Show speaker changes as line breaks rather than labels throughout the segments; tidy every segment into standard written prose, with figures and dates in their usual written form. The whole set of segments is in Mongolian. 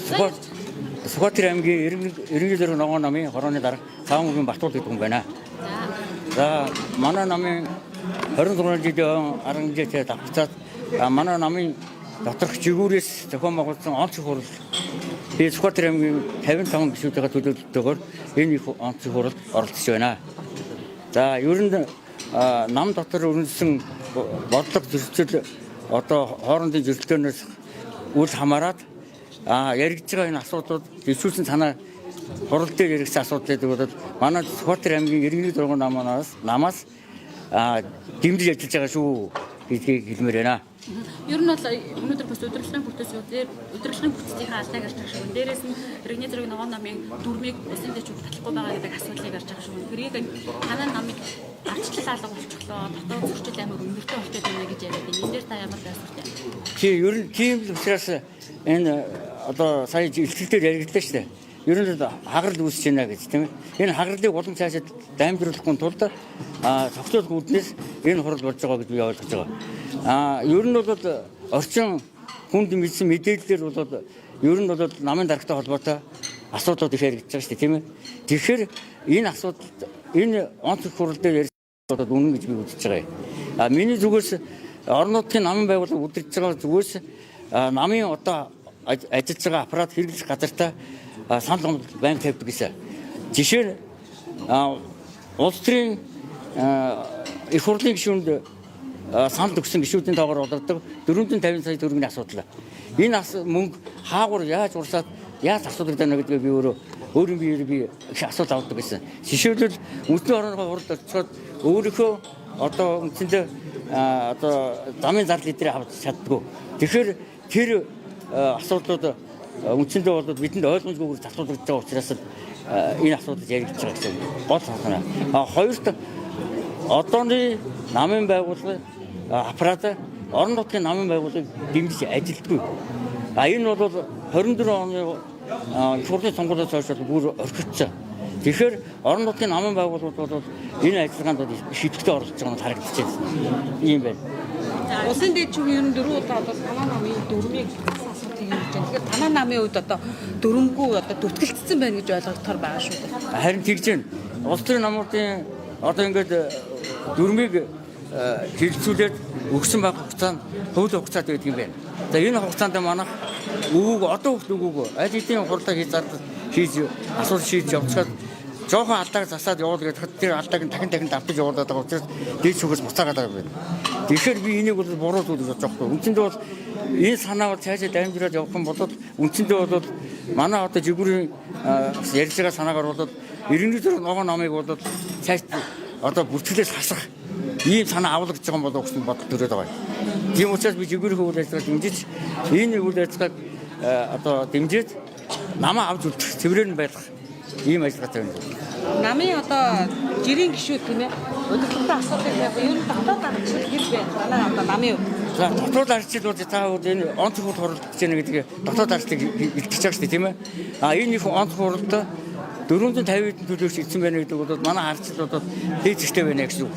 Сүхбаатар аймгийн Эренгийн ногоон намын хорооны дарга Цаамгийн Бартуул гэдэг хүн байна. За манай намын 26 жилийн 10 жилийн давхцаад манай намын доторх жигүүрээс зохион байгуулсан онцгой хурал би Сүхбаатар аймгийн 55 гишүүдийн төлөөлөлтөөр энэ их онцгой хуралд оролцож байна. За ер нь нам дотор өрнөсөн бодлого зөрчил одоо хоорондын зөрчилдөөнөөс үл хамааран яригдж байгаа энэ асуудлууд дэвшүүлсэн санаа хурал дээр яригдсан асуудлыг бол манай Сүхбаатар аймгийн Эренгийн дургуун намаас дэмжиж ажиллаж байгаа шүү гэдгийг хэлмээр байна.
Ер нь бол өнөөдөр бас удирдлагын бүтцийн алдааг гарч байгаа шүү. Дээрээс нь Эренгийн дургуун ногоон намын дүрмийг улсын дэвшүүлж татлахгүй байгаа гэдэг асуудлыг гарч байгаа шүү. Тэрийг танай намыг арчлал алга болчихлоо. Дотоод зөрчил амар өндөртэй болчиход байна гэж яриад байна. Энэ дээр та ямар байсвартай?
Ер нь тийм учраас энэ одоо сая илтгэлээр яригдлаа шүү дээ. Ер нь хагарал үүсэж байна гэж тийм ээ. Энэ хагаралыг улам цаашаа даймжруулахгүй тулд зохицуулах үүднээс энэ хурал болж байгаа гэж би ойлгож байгаа. Ер нь бол орчин хүнд мэдсэн мэдээллээр бол ер нь бол намын даргатай холбоотой асуудлууд их яригдж байгаа шүү дээ тийм ээ. Тэгэхээр энэ асуудал энэ онцгой хурал дээр ярьж бол үнэн гэж би үзэж байгаа юм. Миний зүгээс орон нутгийн намын байгууллага удирдах байгаа зүгээс намын одоо ажиллаж байгаа аппарат хэрэглэх газартаа санал гомдол байнга тавьдаг гэсэн. Жишээ нь улс төрийн их хурлын гишүүнд санал өгсөн гишүүдийн тоогоор болдог 450 сая төгрөгийн асуудал. Энэ мөнгө хаагур яаж урсаад яаж асуудаг даа гэдгээ би өөрийн биеэр их асуудал авдаг гэсэн. Жишээлбэл үндэсний орооны хуралд очиод өөрийнхөө одоо үндсэндээ одоо замын зардал эдрээ авч чаддгүй. Тэгэхээр тэр асуудлууд үндсэндээ бол бидэнд ойлгомжгүйгээр засуулж байгаа учраас энэ асуудал яригдж байгаа гэсэн гол санаа. Хоёрт одооны намын байгууллага аппарат орон нутгийн намын байгууллагыг дэмжиж ажилтгүй. Энэ бол 24 оны их хурлын сонгуулиуд хойш бүр орхигдсон. Тэгэхээр орон нутгийн намын байгууллагууд бол энэ ажиллагаанд шийдвэртэй оролцож байгаа нь харагдаж байна. Ийм байна.
Улсын дэвшүүлэг ер нь 4 удаа бол танай намын дүрмийг асуултыг хийж байна. Тэгэхээр танай намын үед одоо дүрмгүй одоо дүтгэлцсэн байна гэж ойлгохоор байгаа шүү дээ.
Харин тэгж байна. Улс төрийн намуудын одоо ингээд дүрмийг хэрэгжүүлээд өгсөн байх хугацаанд хууль хугацаад байдаг юм байна. За энэ хугацаанд манайх одоо үгүй аль хэдийн хурлаа хийж асуулт шийдэж явуулчихад жоохон алдааг засаад явуулдаг гэхэд тэр алдааг нь дахин давтаж явуулдаг учраас дээд шүүгээс буцаагаад байгаа юм байна. Тэгэхээр би энийг бол буруу зүйл гэж бодож байгаа. Үндсэндээ бол энэ санаа бол цаашаа дамжуулаад явах юм бол үндсэндээ бол манай одоо жигүүрийн ярьж байгаа санаагаар бол Эренгийн ногоон намыг бол цааш одоо бүртгэлээс хасах ийм санаа авах гэж байгаа юм болоо гэсэн бодол төрөөд байгаа. Тийм учраас би жигүүрийн үйл ажиллагааг дэмжиж энэ үйл ажиллагааг одоо дэмжиж намаа авч үлдэх цэврээр нь байлгах ийм ажиллагаатай байна.
Намын одоо жирийн гишүүд тийм ээ удирдлагын асуудал яг ер нь дотоод арчил хэл байна. Манай одоо намын
за дотоод арчил бол таавал энэ онцгой хуралд гэж нэг гэдэг дотоод арчлыг илтгэж байгаа шүү дээ тийм ээ. Энэ их онцгой хуралд 450 төлөвч ирсэн байна гэдэг бол манай арчил бол дээд зэгтэй байна гэсэн үг.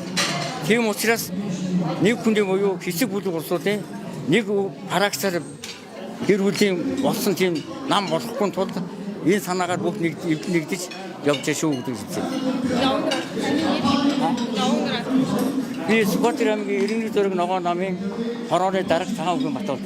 Тийм учраас нэг хүндийн буюу хэсэг бүлэг улсуудын нэг парагцаар гэр бүлийн болсон тийм нам болохгүй тулд энэ санаагаар бүх нэгдэж явж шүү гэдэг хэлсэн. Би Сүхбаатар аймгийн Эренгийн ногоон намын хорооны дарга Цаамгийн Бартуул.